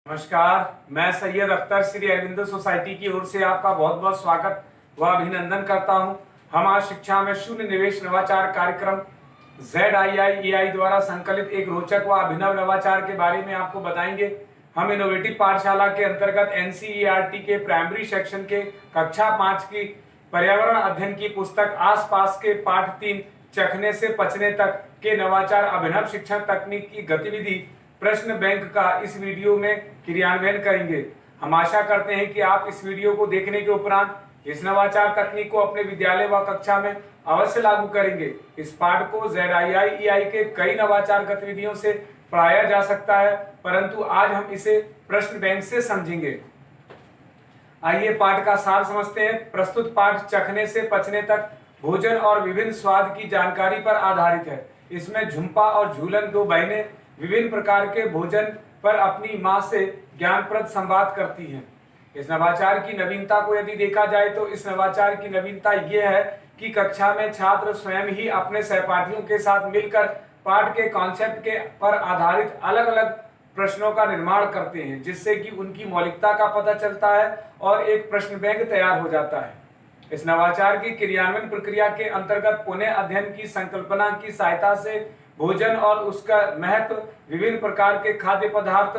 नमस्कार। मैं सैयद अख्तर श्री अरविंदो सोसाइटी की ओर से आपका बहुत बहुत स्वागत व अभिनंदन करता हूं। हम आज शिक्षा में शून्य निवेश नवाचार कार्यक्रम ZIIEI द्वारा संकलित एक रोचक व अभिनव नवाचार के बारे में आपको बताएंगे। हम इनोवेटिव पाठशाला के अंतर्गत NCERT के प्राइमरी सेक्शन के कक्षा 5 की पर्यावरण अध्ययन की पुस्तक आसपास के पाठ 3 चखने से पचने तक के नवाचार अभिनव शिक्षण तकनीक की गतिविधि प्रश्न बैंक का इस वीडियो में क्रियान्वयन करेंगे। हम आशा करते हैं कि आप इस वीडियो को देखने के उपरांत इस नवाचार तकनीक को अपने विद्यालय व कक्षा में अवश्य लागू करेंगे। इस पाठ को ZIIEI के कई नवाचार गतिविधियों से पढ़ाया जा सकता है, परंतु आज हम इसे प्रश्न बैंक से समझेंगे। आइए पाठ का सार समझते हैं। प्रस्तुत पाठ चखने से पचने तक भोजन और विभिन्न स्वाद की जानकारी पर आधारित है। इसमें झुम्पा और झूलन दो बहनें विभिन्न प्रकार के भोजन पर अपनी मां से ज्ञानप्रद संवाद करती हैं। इस नवाचार की नवीनता को यदि देखा जाए तो इस नवाचार की नवीनता यह है कि कक्षा में छात्र स्वयं ही अपने सहपाठियों के साथ मिलकर पाठ के कॉन्सेप्ट के पर आधारित अलग अलग प्रश्नों का निर्माण करते हैं, जिससे कि उनकी मौलिकता का पता चलता है और एक प्रश्न बैंक तैयार हो जाता है। इस नवाचार की क्रियान्वयन प्रक्रिया के अंतर्गत पुनः अध्ययन की संकल्पना की सहायता से भोजन और उसका महत्व, विभिन्न प्रकार के खाद्य पदार्थ,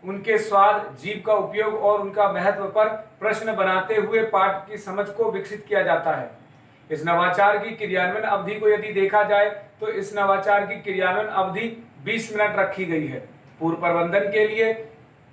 उनके स्वाद, जीव का उपयोग और उनका महत्व पर प्रश्न बनाते हुए पाठ की समझ को विकसित किया जाता है। इस नवाचार की क्रियान्वयन अवधि को यदि देखा जाए तो इस नवाचार की क्रियान्वयन अवधि 20 मिनट रखी गई है। पूर्व प्रबंधन के लिए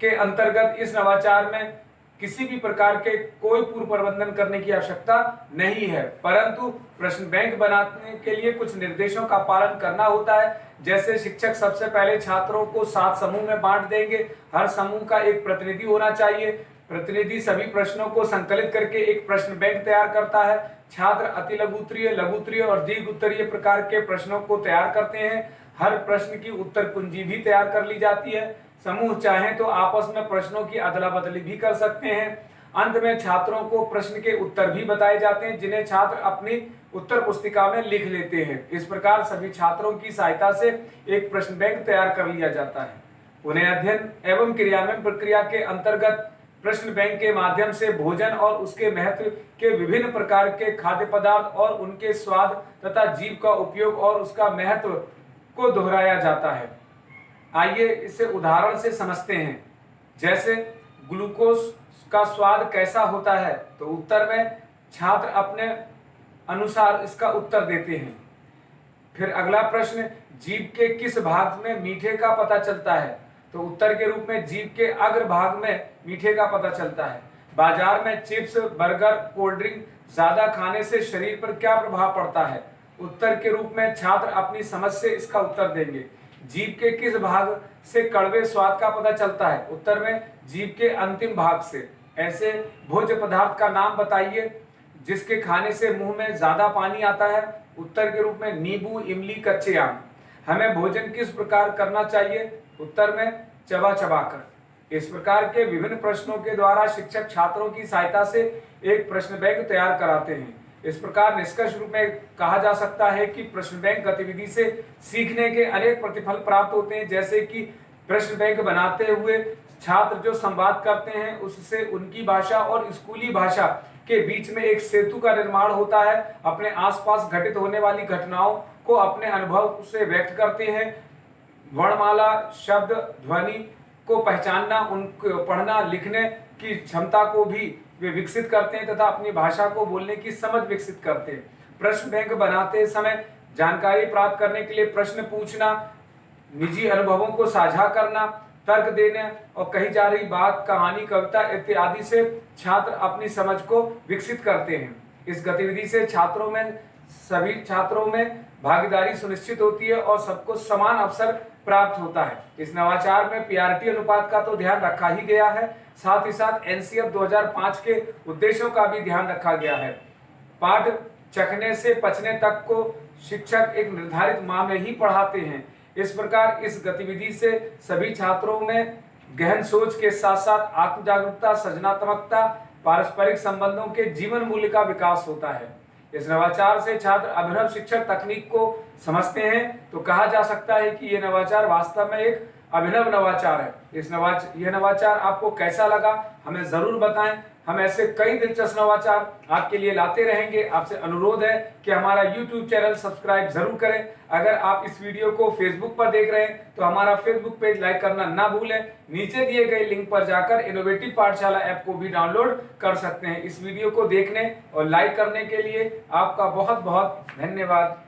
के अंतर्गत इस नवाचार में किसी भी प्रकार के कोई पूर्व प्रबंधन करने की आवश्यकता नहीं है, परंतु प्रश्न बैंक बनाने के लिए कुछ निर्देशों का पालन करना होता है। जैसे शिक्षक सबसे पहले छात्रों को 7 समूह में बांट देंगे। हर समूह का एक प्रतिनिधि होना चाहिए। प्रतिनिधि सभी प्रश्नों को संकलित करके एक प्रश्न बैंक तैयार करता है। छात्र अति लघु उत्तरीय, लघु उत्तरीय और दीर्घ उत्तरीय प्रकार के प्रश्नों को तैयार करते हैं। हर प्रश्न की उत्तर कुंजी भी तैयार कर ली जाती है। समूह चाहें तो आपस में प्रश्नों की अदला बदली भी कर सकते हैं। अंत में छात्रों को प्रश्न के उत्तर भी बताए जाते हैं, जिन्हें छात्र अपनी उत्तर पुस्तिका में लिख लेते हैं। इस प्रकार सभी छात्रों की सहायता से एक प्रश्न बैंक तैयार कर लिया जाता है। पुनः अध्ययन एवं क्रियान्वयन प्रक्रिया के अंतर्गत प्रश्न बैंक के माध्यम से भोजन और उसके महत्व के विभिन्न प्रकार के खाद्य पदार्थ और उनके स्वाद तथा जीव का उपयोग और उसका महत्व को दोहराया जाता है। आइए इसे उदाहरण से समझते हैं। जैसे ग्लूकोज का स्वाद कैसा होता है, तो उत्तर में छात्र अपने अनुसार इसका उत्तर देते हैं। फिर अगला प्रश्न, जीभ के किस भाग में मीठे का पता चलता है, तो उत्तर के रूप में जीभ के अग्र भाग में मीठे का पता चलता है। बाजार में चिप्स, बर्गर, कोल्ड ड्रिंक ज्यादा खाने से शरीर पर क्या प्रभाव पड़ता है, उत्तर के रूप में छात्र अपनी समझ से इसका उत्तर देंगे। जीभ के किस भाग से कड़वे स्वाद का पता चलता है, उत्तर में जीभ के अंतिम भाग से। ऐसे भोज्य पदार्थ का नाम बताइए जिसके खाने से मुंह में ज्यादा पानी आता है, उत्तर के रूप में नींबू, इमली, कच्चे आम। हमें भोजन किस प्रकार करना चाहिए, उत्तर में चबा चबा कर। इस प्रकार के विभिन्न प्रश्नों के द्वारा शिक्षक छात्रों की सहायता से एक प्रश्न बैंक तैयार कराते हैं। इस प्रकार निष्कर्ष रूप में कहा जा सकता है कि प्रश्न बैंक गतिविधि से सीखने के अनेक प्रतिफल प्राप्त होते हैं। जैसे कि प्रश्न बैंक बनाते हुए छात्र जो संवाद करते हैं उससे उनकी भाषा और स्कूली भाषा के बीच में एक सेतु का निर्माण होता है। अपने आसपास घटित होने वाली घटनाओं को अपने अनुभव से व्यक्त करते हैं। वर्णमाला, शब्द, ध्वनि को पहचानना, उनको पढ़ना लिखने की क्षमता को भी वे विकसित करते हैं तथा अपनी भाषा को बोलने की समझ विकसित करते हैं। प्रश्न बैंक बनाते समय जानकारी प्राप्त करने के लिए प्रश्न पूछना, निजी अनुभवों को साझा करना, तर्क देने और कही जा रही बात, कहानी, कविता इत्यादि से छात्र अपनी समझ को विकसित करते हैं। इस गतिविधि से सभी छात्रों में भागीदारी सुनिश्चित होती है और सबको समान अवसर प्राप्त होता है। इस नवाचार में पीआरटी अनुपात का तो ध्यान रखा ही गया है, साथ ही साथ एनसीएफ 2005 के उद्देश्यों का भी ध्यान रखा गया है। पाठ चखने से पचने तक को शिक्षक एक निर्धारित माह में ही पढ़ाते हैं। इस प्रकार इस गतिविधि से सभी छात्रों में गहन सोच के साथ साथ आत्म जागरूकता, सृजनात्मकता, पारस्परिक संबंधों के जीवन मूल्य का विकास होता है। इस नवाचार से छात्र अभिनव शिक्षण तकनीक को समझते हैं तो कहा जा सकता है कि यह नवाचार वास्तव में एक अभिनव नवाचार है। यह नवाचार आपको कैसा लगा हमें जरूर बताएं। हम ऐसे कई दिलचस्प नवाचार आपके लिए लाते रहेंगे। आपसे अनुरोध है कि हमारा YouTube चैनल सब्सक्राइब जरूर करें। अगर आप इस वीडियो को फेसबुक पर देख रहे हैं तो हमारा फेसबुक पेज लाइक करना ना भूलें। नीचे दिए गए लिंक पर जाकर इनोवेटिव पाठशाला ऐप को भी डाउनलोड कर सकते हैं। इस वीडियो को देखने और लाइक करने के लिए आपका बहुत बहुत धन्यवाद।